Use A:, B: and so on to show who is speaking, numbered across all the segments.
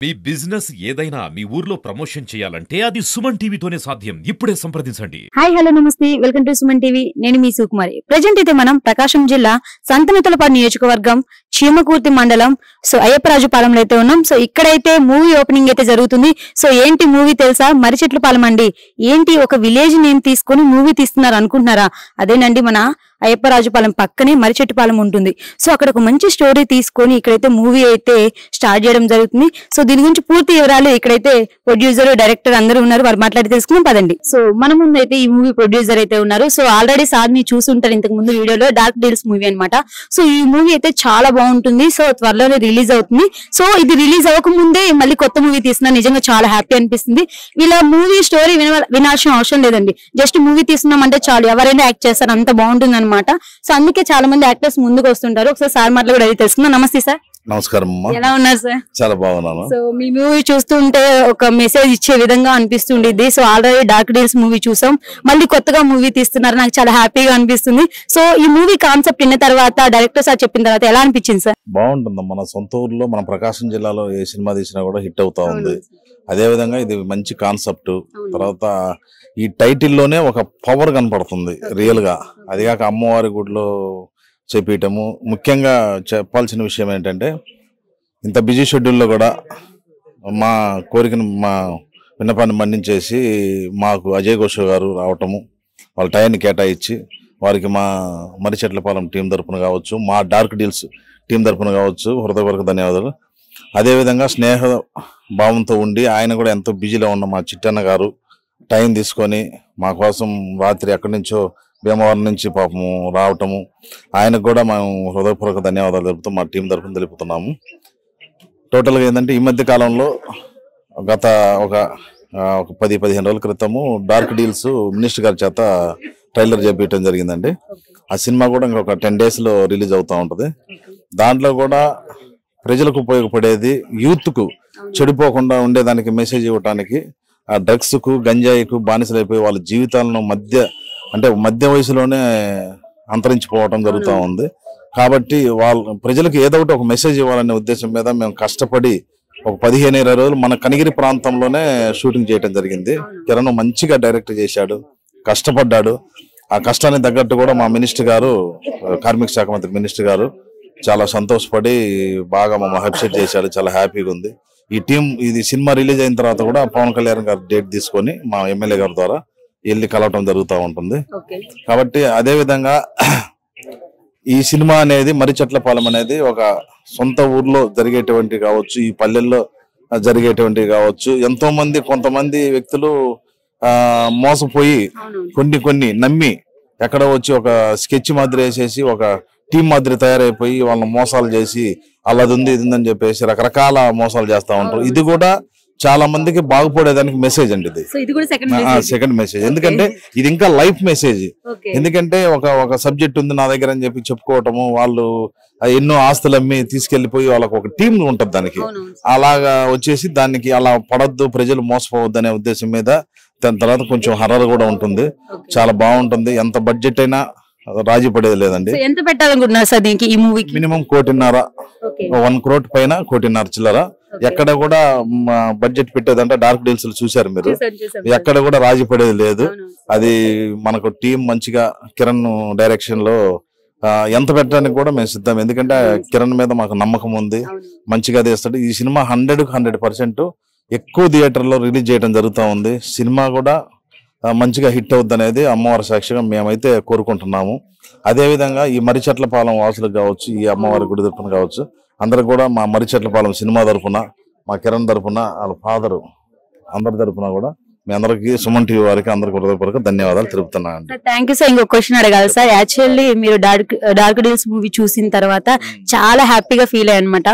A: మీ business ఏదైనా మీ ఊర్లో promotion చేయాలంటే అది సుమన్ టీవీతోనే సాధ్యం. ఇప్పుడే సంప్రదించండి.
B: హాయ్ హలో నమస్తే, వెల్కమ్ టు సుమన్ టీవీ. నేను మీ సుకుమారి. ప్రెజెంట్ అయితే మనం ప్రకాశం జిల్లా సంతనూతలపాడు నియోజకవర్గం చీమకుర్తి మండలం అయ్యప్పరాజుపాలెంలో అయితే ఉన్నాం. ఇక్కడైతే మూవీ ఓపెనింగ్ అయితే జరుగుతుంది. ఏంటి మూవీ తెలుసా? మరిచెట్లపాలెం అండి. ఏంటి ఒక విలేజ్ నేమ్ తీసుకొని మూవీ తీస్తున్నారు అనుకుంటున్నారా? అదేనండి, మన అయ్యప్పరాజుపాలెం పక్కనే మరిచెట్టుపాలెం ఉంటుంది. అక్కడ ఒక మంచి స్టోరీ తీసుకొని ఇక్కడైతే మూవీ అయితే స్టార్ట్ చేయడం జరుగుతుంది. దీని గురించి పూర్తి వివరాలు ఇక్కడైతే ప్రొడ్యూసర్, డైరెక్టర్ అందరూ ఉన్నారు. వారు మాట్లాడి తెలుసుకున్నాం పదండి. మన ముందు అయితే ఈ మూవీ ప్రొడ్యూసర్ అయితే ఉన్నారు. ఆల్రెడీ సార్ మీరు చూసుంటారు ఇంతకు ముందు వీడియోలో, డార్క్ డీల్స్ మూవీ అనమాట. ఈ మూవీ అయితే చాలా బాగుంటుంది. త్వరలోనే రిలీజ్ అవుతుంది. ఇది రిలీజ్ అవ్వక ముందే మళ్ళీ కొత్త మూవీ తీస్తున్నా, నిజంగా చాలా హ్యాపీ అనిపిస్తుంది. వీళ్ళ మూవీ స్టోరీ వినాల్సిన అవసరం లేదండి. జస్ట్ మూవీ తీస్తున్నాం అంటే చాలు, ఎవరైనా యాక్ట్ చేస్తారు, అంత బాగుంటుంది అనమాట. అందుకే చాలా మంది యాక్టర్స్ ముందుకు వస్తుంటారు. ఒకసారి సార్ మాటలు కూడా అది తెలుసుకుందాం. నమస్తే సార్.
C: నమస్కారం.
B: ఎలా ఉన్నారు సార్?
C: చాలా బాగున్నాను.
B: మీ మూవీ చూస్తుంటే ఒక మెసేజ్ ఇచ్చే విధంగా అనిపిస్తుండేది. ఆల్రెడీ డార్క్ డీల్స్ మూవీ చూసాం, మళ్ళీ కొత్తగా మూవీ తీస్తున్నారు, నాకు చాలా హ్యాపీగా అనిపిస్తుంది. ఈ మూవీ కాన్సెప్ట్ విన్న తర్వాత, డైరెక్టర్ సార్ చెప్పిన తర్వాత ఎలా అనిపించింది సార్?
C: బాగుంటుంది. మన సొంత ఊర్లో మన ప్రకాశం జిల్లాలో ఏ సినిమా తీసినా కూడా హిట్ అవుతా ఉంది. అదే విధంగా ఇది మంచి కాన్సెప్ట్. తర్వాత ఈ టైటిల్ లోనే ఒక పవర్ కనపడుతుంది రియల్ గా. అదిగాక అమ్మవారి గుడిలో చెప్పటము. ముఖ్యంగా చెప్పాల్సిన విషయం ఏంటంటే, ఇంత బిజీ షెడ్యూల్లో కూడా మా కోరికను, మా విన్నపాన్ని మన్నించేసి మాకు అజయ్ ఘోష్ గారు రావటము, వాళ్ళ టైంని కేటాయించి వారికి మా మరిచెట్లపాలెం టీం తరపున కావచ్చు, మా డార్క్ డీల్స్ టీం తరపున కావచ్చు, హృదయపూర్వక ధన్యవాదాలు. అదేవిధంగా స్నేహ భావంతో ఉండి ఆయన కూడా ఎంతో బిజీలో ఉన్న మా చిట్టన్న గారు టైం తీసుకొని మా కోసం రాత్రి ఎక్కడి నుంచో భీమవరం నుంచి పాపము రావటము, ఆయనకు కూడా మేము హృదయపూర్వక ధన్యవాదాలు తెలుపుతూ మా టీం తరఫున తెలుపుతున్నాము. టోటల్గా ఏంటంటే, ఈ మధ్య కాలంలో గత ఒక 10-15 రోజుల క్రితము డార్క్ డీల్స్ మినిస్టర్ గారి చేత ట్రైలర్ చేపించడం జరిగిందండి. ఆ సినిమా కూడా ఇంకొక 10 days లో రిలీజ్ అవుతూ ఉంటుంది. దాంట్లో కూడా ప్రజలకు ఉపయోగపడేది, యూత్కు చెడిపోకుండా ఉండేదానికి మెసేజ్ ఇవ్వటానికి, ఆ డ్రగ్స్కు, గంజాయికు బానిసలైపోయి వాళ్ళ జీవితాలను మధ్య వయసులోనే అంతరించిపోవటం జరుగుతూ ఉంది. కాబట్టి ప్రజలకు ఏదో ఒకటి ఒక మెసేజ్ ఇవ్వాలనే ఉద్దేశం మీద మేము కష్టపడి ఒక 15-20 రోజులు మన కనిగిరి ప్రాంతంలోనే షూటింగ్ చేయడం జరిగింది. కిరణ్ మంచిగా డైరెక్ట్ చేశాడు, కష్టపడ్డాడు. ఆ కష్టానికి తగ్గట్టు కూడా మా మినిస్టర్ గారు, కార్మిక శాఖ మంత్రి మినిస్టర్ గారు చాలా సంతోషపడి బాగా మమ్మల్ని అప్సెట్ చేశాడు. చాలా హ్యాపీగా ఉంది. ఈ టీం, ఇది సినిమా రిలీజ్ అయిన తర్వాత కూడా పవన్ కళ్యాణ్ గారు డేట్ తీసుకొని మా ఎమ్మెల్యే గారి ద్వారా వెళ్ళి కలవటం జరుగుతూ ఉంటుంది. కాబట్టి అదే విధంగా ఈ సినిమా అనేది, మరిచెట్లపాలెం అనేది ఒక సొంత ఊర్లో జరిగేటువంటి కావచ్చు, ఈ పల్లెల్లో జరిగేటువంటివి కావచ్చు. కొంతమంది వ్యక్తులు మోసపోయి కొన్ని నమ్మి ఎక్కడ వచ్చి ఒక స్కెచ్ మాదిరి వేసేసి ఒక టీం మాదిరి తయారైపోయి వాళ్ళని మోసాలు చేసి అలాది ఉంది ఇది ఉందని చెప్పేసి రకరకాల మోసాలు చేస్తా ఉంటారు. ఇది కూడా చాలా మందికి బాగుపడేదానికి మెసేజ్ అండి. ఇది సెకండ్ మెసేజ్. ఎందుకంటే ఇది ఇంకా లైఫ్ మెసేజ్. ఎందుకంటే ఒక సబ్జెక్ట్ ఉంది నా దగ్గర అని చెప్పి చెప్పుకోవటము, వాళ్ళు ఎన్నో ఆస్తులు అమ్మి తీసుకెళ్లిపోయి వాళ్ళకి ఒక టీం ఉంటది దానికి. అలాగా వచ్చేసి దానికి అలా పడద్దు, ప్రజలు మోసపోవద్దు అనే ఉద్దేశం మీద. దాని తర్వాత కొంచెం హర్రర్ కూడా ఉంటుంది, చాలా బాగుంటుంది. ఎంత బడ్జెట్ అయినా రాజీ పడేది లేదండి.
B: ఎంత పెట్టాలనుకుంటున్నారు సార్ దీనికి? ఈ మూవీకి
C: మినిమం 1.5 కోటి, 1 crore పైన 1.5 కోటి చిల్లర. ఎక్కడ కూడా బడ్జెట్ పెట్టేదంటే డార్క్ డీల్స్ చూసారు మీరు, ఎక్కడ కూడా రాజీ పడేది లేదు. అది మనకు టీం మంచిగా కిరణ్ డైరెక్షన్ లో ఎంత పెట్టడానికి కూడా మేము సిద్ధం. ఎందుకంటే కిరణ్ మీద మాకు నమ్మకం ఉంది, మంచిగా తీస్తాడు. ఈ సినిమా 100% ఎక్కువ థియేటర్లో రిలీజ్ చేయడం జరుగుతూ ఉంది. సినిమా కూడా మంచిగా హిట్ అవుద్ది అనేది అమ్మవారి సాక్షిగా మేమైతే కోరుకుంటున్నాము. అదేవిధంగా ఈ మరిచెట్లపాలెం వాసులకు కావచ్చు, ఈ అమ్మవారి గుడి తరఫున కావచ్చు, అందరికి కూడా మా మరిచెట్లపాలెం సినిమా తరఫున, మా కిరణ్ తరఫున, వాళ్ళ ఫాదరు అందరి తరఫున కూడా మీ అందరికి, సుమన్ టీవీ వారికి అందరికి హృదయపూర్వక ధన్యవాదాలు తెలుపుతున్నాను.
B: Thank you sir. ఇంకొక క్వశ్చన్ అడగాలి సార్. యాక్చువల్లీ మీరు డార్క్ డీల్స్ మూవీ చూసిన తర్వాత చాలా హ్యాపీగా ఫీల్ అయ్యనమాట.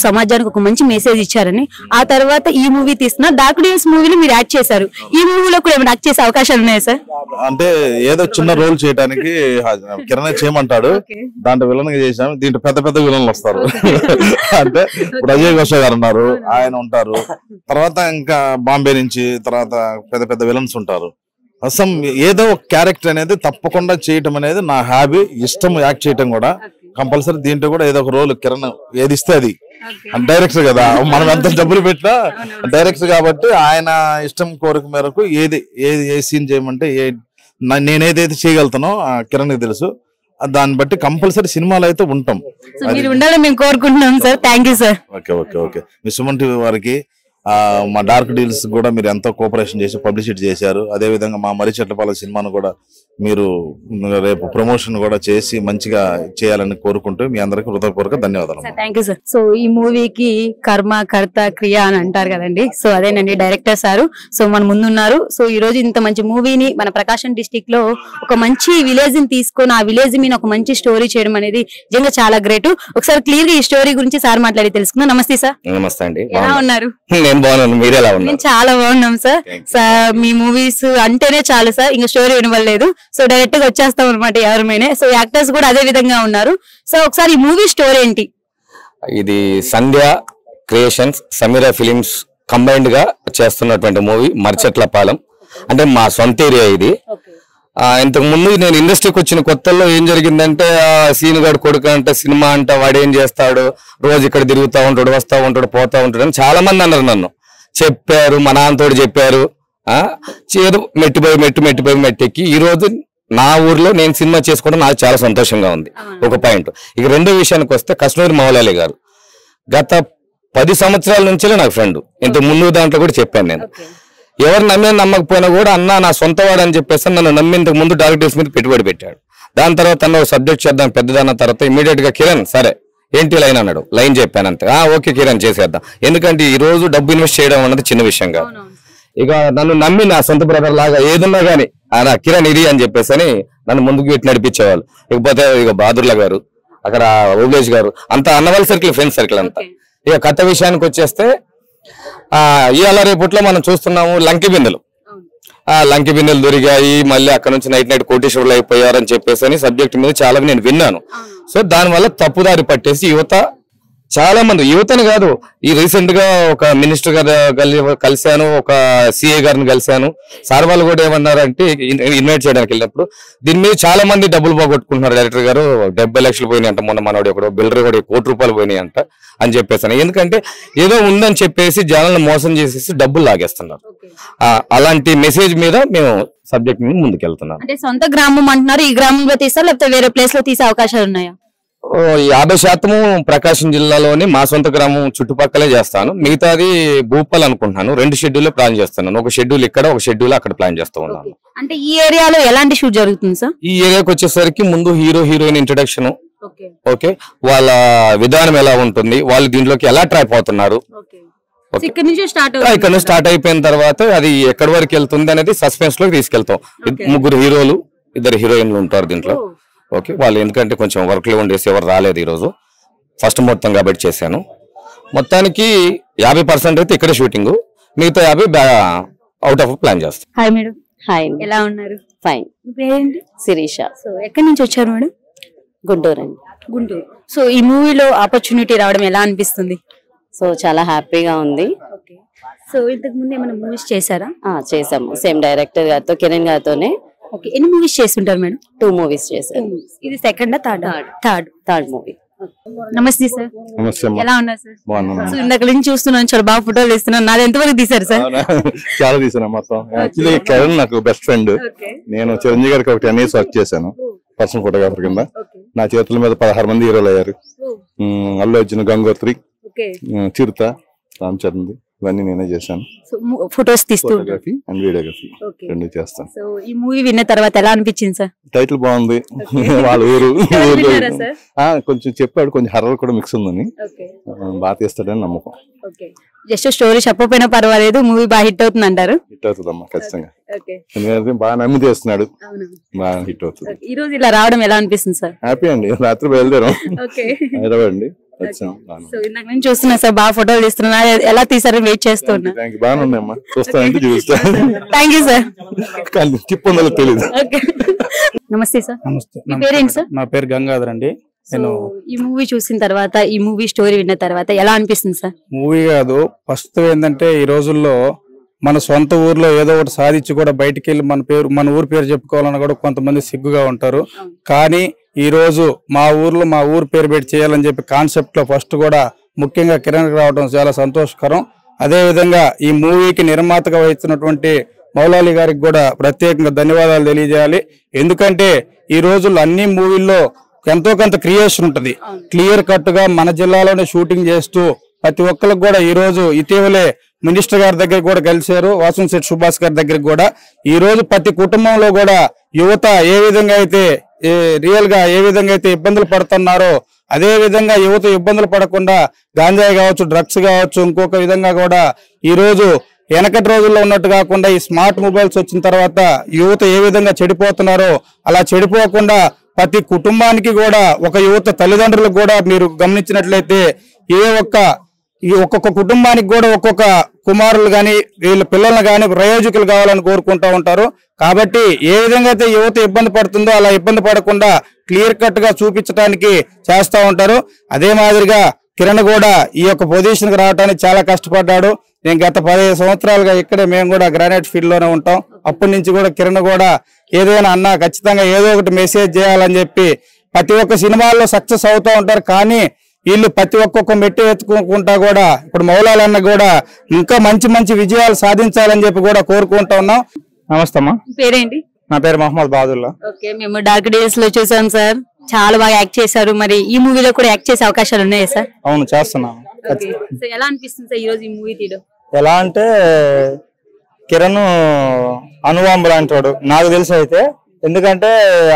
B: సమాజానికి ఒక మంచి మెసేజ్ ఇచ్చారని. ఆ తర్వాత ఈ మూవీ తీస్తున్నా, డార్క్ డీల్స్ మూవీలో మీరు యాక్ట్ చేశారు. ఈ మూవీలో కూడా ఏమైనా యాక్ట్ చేసే అవకాశాలు ఉన్నాయా సార్?
C: అంటే ఏదో చిన్న రోల్ చేయడానికి కిరణ్ చేయమంటాడు, దాంట్లో విలన్ గా చేసాము. దీంట్లో పెద్ద విలన్లు వస్తారు. అంటే అజయ్ ఘోష్ గారు ఉన్నారు, ఆయన ఉంటారు. తర్వాత ఇంకా బాంబే నుంచి తర్వాత పెద్ద విలన్స్ ఉంటారు. అసలు ఏదో ఒక క్యారెక్టర్ అనేది తప్పకుండా చేయటం అనేది నా హాబీ, ఇష్టం యాక్ట్ చేయటం కూడా. కంపల్సరీ దీంట్లో కూడా ఏదో ఒక రోల్ కిరణ్ ఏది ఇస్తే అది డైరెక్టర్ కదా, మనం ఎంత డబ్బులు పెట్టినా డైరెక్టర్ కాబట్టి ఆయన ఇష్టం కోరిక మేరకు ఏది ఏది ఏ సీన్ చేయమంటే నేనేదైతే చేయగలుగుతానో కిరణ్ కి తెలుసు. దాన్ని బట్టి కంపల్సరీ సినిమాలు అయితే ఉంటాం.
B: మీరు ఉండాలని మేము కోరుకుంటున్నాం sir. Thank you sir.
C: Okay okay okay. Me Suman TV వారికి మా డార్క్ డీల్స్ కూడా మీరు ఎంతో కోఆపరేషన్ చేసి పబ్లిసిటీ చేశారు. అదే విధంగా మా మరి చెట్లపాల సినిమాను కూడా మీరు రేపు ప్రమోషన్ కూడా చేసి మంచిగా చేయాలని కోరుకుంటూ మీ అందరికి హృదయపూర్వక ధన్యవాదాలు.
B: Thank you sir. సో ఈ మూవీకి కర్మ కర్త క్రియ అని అంటారు కదండి. సో అదేనండి డైరెక్టర్ సారు. సో మన ముందున్నారు. సో ఈ రోజు ఇంత మంచి మూవీని మన ప్రకాశం డిస్ట్రిక్ట్ లో ఒక మంచి విలేజ్ ని తీసుకొని ఆ విలేజ్ మీద ఒక మంచి స్టోరీ చేయడం అనేది నిజంగా చాలా గ్రేట్. ఒకసారి క్లియర్ గా ఈ స్టోరీ గురించి సార్ మాట్లాడి తెలుసుకుందాం. నమస్తే సార్.
D: నమస్తే అండి.
B: ఎలా ఉన్నారు?
D: నేను బాగున్నాను, మీరు ఎలా ఉన్నారు?
B: నేను చాలా బాగున్నాం సార్. సార్ మీ మూవీస్ అంటేనే చాలు సార్, ఇంకా స్టోరీ వినవలేదు. సో డైరెక్ట్ గా వచ్చేస్తాం అనమాట ఎవరిమైనా. సో యాక్టర్స్ కూడా అదే విధంగా ఉన్నారు. సో ఒకసారి ఈ మూవీ స్టోరీ ఏంటి?
D: ఇది సంధ్య క్రియేషన్స్, సమీరా ఫిలిమ్స్ కంబైన్డ్ గా చేస్తున్నటువంటి మూవీ మర్చెట్లపాలెం. అంటే మా సొంత ఏరియా ఇది. ఇంతకు ముందు నేను ఇండస్ట్రీకి వచ్చిన కొత్తల్లో ఏం జరిగిందంటే సీన్ గాడు కొడుకు అంటే సినిమా అంటే వాడు ఏం చేస్తాడు, రోజు ఇక్కడ తిరుగుతూ ఉంటాడు, వస్తూ ఉంటాడు, పోతా ఉంటాడు అని చాలా మంది అన్నారు. నన్ను చెప్పారు, మా నాన్నతోడు చెప్పారు. చేరు మెట్టిపోయి మెట్టెక్కి ఈ రోజు నా ఊర్లో నేను సినిమా చేసుకోవడం నాకు చాలా సంతోషంగా ఉంది. ఒక పాయింట్. ఇక రెండో విషయానికి వస్తే కశ్మీర్ మౌలాలి గారు గత 10 సంవత్సరాల నుంచే నాకు ఫ్రెండ్. ఇంతకు ముందు దాంట్లో కూడా చెప్పాను నేను. ఎవరు నమ్మకపోయినా కూడా అన్న నా సొంత వాడు అని చెప్పేసి నన్ను నమ్మి ఇంతకు ముందు డాక్టర్స్ మీద పెట్టుబడి పెట్టాడు. దాని తర్వాత అన్న ఒక సబ్జెక్ట్ చేద్దాం పెద్దదన్న తర్వాత ఇమీడియట్ గా కిరణ్ సరే ఏంటి లైన్ అన్నాడు. లైన్ చెప్పాను అంతే. ఓకే కిరణ్ చేసేద్దాం. ఎందుకంటే ఈ రోజు డబ్బు ఇన్వెస్ట్ చేయడం అన్నది చిన్న విషయం కాదు. ఇక నన్ను నమ్మి నా సొంత బ్రదర్ లాగా ఏదున్నా గానీ నా కిరణ్ ఇది అని చెప్పేసి అని నన్ను ముందుకు పెట్టి నడిపించేవాళ్ళు. ఇకపోతే ఇక బహదూర్లా గారు, అక్కడ ఓబ్లేష్ గారు, అంతా అన్నవాళ్ళ సర్కిల్, ఫ్రెండ్స్ సర్కిల్ అంతా. ఇక కథ విషయానికి వచ్చేస్తే ఇవాళ రేపట్లో మనం చూస్తున్నాము లంకి బిందెలు దొరికాయి, మళ్ళీ అక్కడ నుంచి నైట్ కోటేశ్వరులు అయిపోయారని చెప్పేసి అని సబ్జెక్ట్ మీద చాలా నేను విన్నాను. సో దానివల్ల తప్పుదారి పట్టేసి యువత చాలా మంది, యువతని కాదు, ఈ రీసెంట్ గా ఒక మినిస్టర్ గారు కలిశాను, ఒక సిఏ గారిని కలిశాను. సార్ వాళ్ళు కూడా ఏమన్నారంటే ఇన్వైట్ చేయడానికి వెళ్ళినప్పుడు దీని మీద చాలా మంది డబ్బులు పోగొట్టుకుంటున్నారు. డైరెక్టర్ గారు 70 లక్షలు పోయినాయి అంట, మొన్న మనోడు ఒకడు బిల్డర్ కూడా 1 కోటి రూపాయలు పోయినాయి అంట అని చెప్పేసాను. ఎందుకంటే ఏదో ఉందని చెప్పేసి జనాలను మోసం చేసేసి డబ్బులు లాగేస్తున్నారు. అలాంటి మెసేజ్ మీద మేము సబ్జెక్ట్ మీద ముందుకెళ్తున్నాం.
B: అంటే సొంత గ్రామం అంటున్నారు, ఈ గ్రామంలో తీస్తారు లేకపోతే వేరే ప్లేస్ లో తీసే అవకాశాలు ఉన్నాయా?
D: 50% ప్రకాశం జిల్లాలోని మా సొంత గ్రామం చుట్టుపక్కలే చేస్తాను. మిగతాది భూపాల్ అనుకుంటున్నాను. 2 షెడ్యూల్ ప్లాన్ చేస్తున్నాను. ఒక షెడ్యూల్ ఇక్కడ, ఒక షెడ్యూల్ అక్కడ ప్లాన్ చేస్తూ ఉన్నాను.
B: అంటే ఈ ఏరియాలో ఎలాంటి షూట్ జరుగుతుంది సార్?
D: ఈ ఏరియాకి వచ్చేసరికి ముందు హీరో హీరోయిన్ ఇంట్రడక్షన్, వాళ్ళ విధానం ఎలా ఉంటుంది, వాళ్ళు దీంట్లోకి ఎలా ట్రాప్ అవుతున్నారు,
B: ఇక్కడ
D: నుంచి స్టార్ట్ అయిపోయిన తర్వాత అది ఎక్కడి వరకు వెళ్తుంది అనేది సస్పెన్స్ లోకి తీసుకెళ్తాం. 3 హీరోలు 2 హీరోయిన్లు ఉంటారు దీంట్లో. ఓకే, వాళ్ళు ఎందుకంటే కొంచెం వర్క్ లో ఉండేసి ఎవరు రాలేదు ఈరోజు. ఫస్ట్ మొత్తం కాబట్టి చేశాను. మొత్తానికి 50% అయితే ఇక్కడే షూటింగ్, మిగతా 50 అవుట్ ఆఫ్ ప్లాన్ చేస్తాం.
B: Hi madam.
E: హాయ్,
B: ఎలా ఉన్నారు?
E: ఫైన్.
B: పేరేంటి?
E: శిరీష.
B: సో ఎక్కడి నుంచి వచ్చారు మేడం?
E: గుంటూరు అండి.
B: గుంటూరు. సో ఈ మూవీలో ఆపర్చునిటీ రావడం ఎలా అనిపిస్తుంది?
E: సో చాలా హ్యాపీగా ఉంది.
B: సో ఇంతకు ముందు ఏమైనా మూవీస్ చేశారా?
E: చేసాము, సేమ్ డైరెక్టర్ గారితో, కిరణ్ గారితోనే.
B: ఓకే, ఎన్ని మూవీస్ చేస్తుంటారు మేడం?
E: 2 మూవీస్ చేశాను.
B: ఇది సెకండా థర్డ్ మూవీ? నమస్తే సార్. ఎలా ఉన్నారు సార్? సో ఇందాక నుంచి చూస్తున్నాను, చాలా బాగా ఫోటోలు తీస్తున్నాను. నాది ఎంతవరకు తీసారు సార్?
F: చాలా తీసాను మొత్తం. యాక్చువల్లీ కిరణ్ నాకు బెస్ట్ ఫ్రెండ్. నేను చిరంజీవి గారికి ఒక 10 years వర్క్ చేశాను పర్సనల్ ఫోటోగ్రాఫర్ కింద. నా చేతుల మీద 16 మంది హీరోలు అయ్యారు. అల్లు అర్జున్, గంగోత్రి, చిరుత, రామ్ చరణ్, ఇవన్నీ నేనే చేశాను.
B: ఫోటోస్ తీస్తూ
F: ఫోటోగ్రఫీ అండ్ వీడియోగ్రఫీ 2 చేస్తాను.
B: సో ఈ మూవీ విన్న తర్వాత ఎలా అనిపించింది సార్?
F: టైటిల్ బాగుంది. వాళ్ళ ఊరు కొంచెం చెప్పాడు, కొంచెం హర్రర్ కూడా మిక్స్ ఉందని. బాగా తీస్తాడని నమ్మకం.
B: జస్ట్ స్టోరీ చెప్పకపోయినా పర్వాలేదు, మూవీ బాగా హిట్ అవుతుంది అంటారు?
F: ట్ అవుతుందమ్మా ఖచ్చితంగా. ఎందుకంటే బాగా నమ్మి చేస్తున్నాడు, బాగా హిట్ అవుతుంది.
B: ఈ రోజు ఇలా రావడం ఎలా అనిపిస్తుంది సార్?
F: హ్యాపీ అండి. రాత్రి బయలుదేరాం హైదరాబాద్ అండి.
B: సో ఇందాక నుంచి చూస్తున్నా సార్, బాగా ఫోటోలు తీస్తున్నా. ఎలా తీసారని వెయిట్ చేస్తున్నా.
F: బాగా ఉన్నాయమ్మా, చూస్తానంటే చూస్తాను.
B: Thank you sir.
F: చిప్పొందో తెలియదు.
B: నమస్తే సార్.
G: నమస్తే.
B: మీ పేరేంటి సార్?
G: నా పేరు గంగాధర్ అండి. నేను
B: ఈ మూవీ చూసిన తర్వాత, ఈ మూవీ స్టోరీ విన్న తర్వాత ఎలా అనిపిస్తుంది సార్?
G: మూవీ కాదు, ఫస్ట్ ఏంటంటే ఈ రోజుల్లో మన సొంత ఊర్లో ఏదో ఒకటి సాధించి కూడా బయటికి వెళ్ళి మన ఊరి పేరు చెప్పుకోవాలని కూడా కొంతమంది సిగ్గుగా ఉంటారు. కానీ ఈ రోజు మా ఊరు పేరు పెట్టి చేయాలని చెప్పి కాన్సెప్ట్ లో ఫస్ట్ కూడా ముఖ్యంగా కిరణ్ రావడం చాలా సంతోషకరం. అదే విధంగా ఈ మూవీకి నిర్మాతగా వహిస్తున్నటువంటి మౌలాలి గారికి కూడా ప్రత్యేకంగా ధన్యవాదాలు తెలియజేయాలి. ఎందుకంటే ఈ రోజుల్లో అన్ని మూవీల్లో ఎంతో కొంత క్రియేషన్ ఉంటది. క్లియర్ కట్ గా మన జిల్లాలోనే షూటింగ్ చేస్తూ ప్రతి ఒక్కరికి కూడా ఈ రోజు ఇటీవలే మినిస్టర్ గారి దగ్గర కూడా కలిశారు, వాసంశెట్టి సుభాష్ గారి దగ్గరికి కూడా. ఈ రోజు ప్రతి కుటుంబంలో కూడా యువత ఏ విధంగా అయితే రియల్ గా ఏ విధంగా అయితే ఇబ్బందులు పడుతున్నారో అదే విధంగా యువత ఇబ్బందులు పడకుండా గాంజాయి కావచ్చు, డ్రగ్స్ కావచ్చు, ఇంకొక విధంగా కూడా ఈ రోజు వెనకటి రోజుల్లో ఉన్నట్టు కాకుండా ఈ స్మార్ట్ మొబైల్స్ వచ్చిన తర్వాత యువత ఏ విధంగా చెడిపోతున్నారో అలా చెడిపోకుండా ప్రతి కుటుంబానికి కూడా ఒక యువత తల్లిదండ్రులకు కూడా మీరు గమనించినట్లయితే ఒక్కొక్క కుటుంబానికి కూడా ఒక్కొక్క కుమారులు గాని వీళ్ళ పిల్లలను గాని ప్రయోజకులు కావాలని కోరుకుంటూ ఉంటారు. కాబట్టి ఏ విధంగా అయితే యువత ఇబ్బంది పడుతుందో అలా ఇబ్బంది పడకుండా క్లియర్ కట్ గా చూపించడానికి చేస్తూ ఉంటారు. అదే మాదిరిగా కిరణ్ కూడా ఈ యొక్క పొజిషన్ కి రావడానికి చాలా కష్టపడ్డాడు. నేను గత 15 సంవత్సరాలుగా ఇక్కడే మేము కూడా గ్రానైట్ ఫీల్డ్ లోనే ఉంటాం. అప్పటి నుంచి కూడా కిరణ్ కూడా ఏదైనా అన్నా ఖచ్చితంగా ఏదో ఒకటి మెసేజ్ చేయాలని చెప్పి ప్రతి ఒక్క సినిమాల్లో సక్సెస్ అవుతూ ఉంటారు. కానీ వీళ్ళు ప్రతి ఒక్కొక్క మెట్టు ఎత్తుకుంటా కూడా ఇప్పుడు మౌలాలన్న కూడా ఇంకా మంచి మంచి విజయాలు సాధించాలని చెప్పి కూడా కోరుకుంటా ఉన్నాం. నమస్తే అమ్మా.
B: పేరేంటి?
G: నా పేరు మహమ్మద్ బాదుల్లా.
B: ఓకే, మేము డార్క్ డేస్ లో చూసాం సార్, చాలా బాగా యాక్ట్ చేశారు. మరి ఈ మూవీలో కూడా యాక్ట్ చేసే అవకాశాలు ఉన్నాయా సార్?
G: అవును, చేస్తున్నాను.
B: ఎలా అనిపిస్తుంది సార్ ఈ రోజు ఈ మూవీ తీయడం?
G: ఎలా అంటే కిరణ్ అనువాంబు లాంటి నాకు తెలిసి అయితే, ఎందుకంటే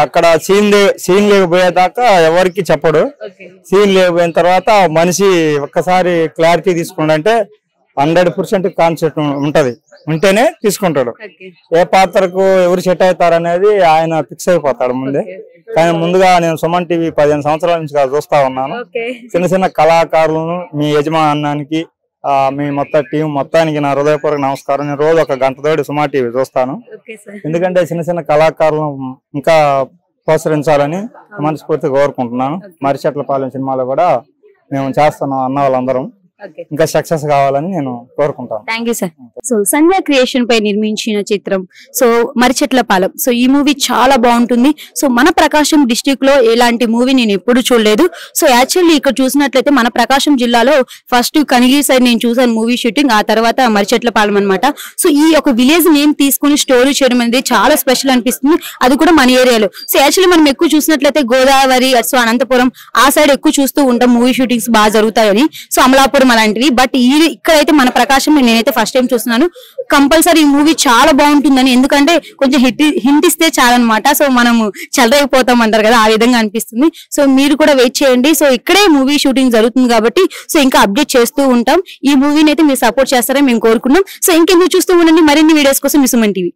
G: అక్కడ సీన్ లేకపోయేదాకా ఎవరికి చెప్పడు. సీన్ లేకపోయిన తర్వాత మనిషి ఒక్కసారి క్లారిటీ తీసుకుంటే 100% కాన్సెప్ట్ ఉంటది, ఉంటేనే తీసుకుంటాడు. ఏ పాత్రకు ఎవరు సెట్ అవుతారు అనేది ఆయన ఫిక్స్ అయిపోతాడు ముందే. కానీ ముందుగా నేను సుమన్ టీవీ 15 సంవత్సరాల నుంచి చూస్తా ఉన్నాను. చిన్న చిన్న కళాకారులను, మీ యజమానానికి, మీ మొత్తం టీం మొత్తానికి నా హృదయపూర్వక నమస్కారం. నేను రోజు 1 గంట తోటి సుమన్ టీవీ చూస్తాను. ఎందుకంటే చిన్న చిన్న కళాకారులను ఇంకా ప్రోత్సహించాలని మనస్ఫూర్తిగా కోరుకుంటున్నాను. మర్రిచెట్లపాలెం సినిమాలో కూడా మేము చేస్తున్నాం అన్న వాళ్ళందరం. ఇంకా సక్సెస్ కావాలని నేను కోరుకుంటాను.
B: Thank you sir. So Sandhya creation పై నిర్మించిన చిత్రం సో మర్రిచెట్లపాలెం. సో ఈ మూవీ చాలా బాగుంటుంది. సో మన ప్రకాశం డిస్ట్రిక్ట్ లో ఎలాంటి మూవీ నేను ఎప్పుడు చూడలేదు. సో యాక్చువల్లీ ఇక్కడ చూసినట్లయితే మన ప్రకాశం జిల్లాలో ఫస్ట్ కనిగిరి సైడ్ నేను చూసాను మూవీ షూటింగ్, ఆ తర్వాత మర్రిచెట్లపాలెం అనమాట. సో ఈ ఒక విలేజ్ నేమ్ తీసుకుని స్టోరీ చేయడం అనేది చాలా స్పెషల్ అనిపిస్తుంది, అది కూడా మన ఏరియాలో. సో యాక్చువల్లీ మనం ఎక్కువ చూసినట్లయితే గోదావరి, సో అనంతపురం ఆ సైడ్ ఎక్కువ చూస్తూ ఉంటాం మూవీ షూటింగ్స్ బాగా జరుగుతాయని, సో అమలాపురం అలాంటివి. బట్ ఇక్కడైతే మన ప్రకాశం నేనైతే ఫస్ట్ టైం చూస్తున్నాను. కంపల్సరీ ఈ మూవీ చాలా బాగుంటుందని, ఎందుకంటే కొంచెం హింట్ ఇస్తే చాలన్నమాట. సో మనము చెలరైపోతాం అంటారు కదా, ఆ విధంగా అనిపిస్తుంది. సో మీరు కూడా వెయిట్ చేయండి. సో ఇక్కడే మూవీ షూటింగ్ జరుగుతుంది కాబట్టి సో ఇంకా అప్డేట్ చేస్తూ ఉంటాం. ఈ మూవీని అయితే మీరు సపోర్ట్ చేస్తారని మేము కోరుకున్నాం. సో ఇంకెందుకు చూస్తూ ఉండండి, మరిన్ని వీడియోస్ కోసం సుమన్ టీవీ.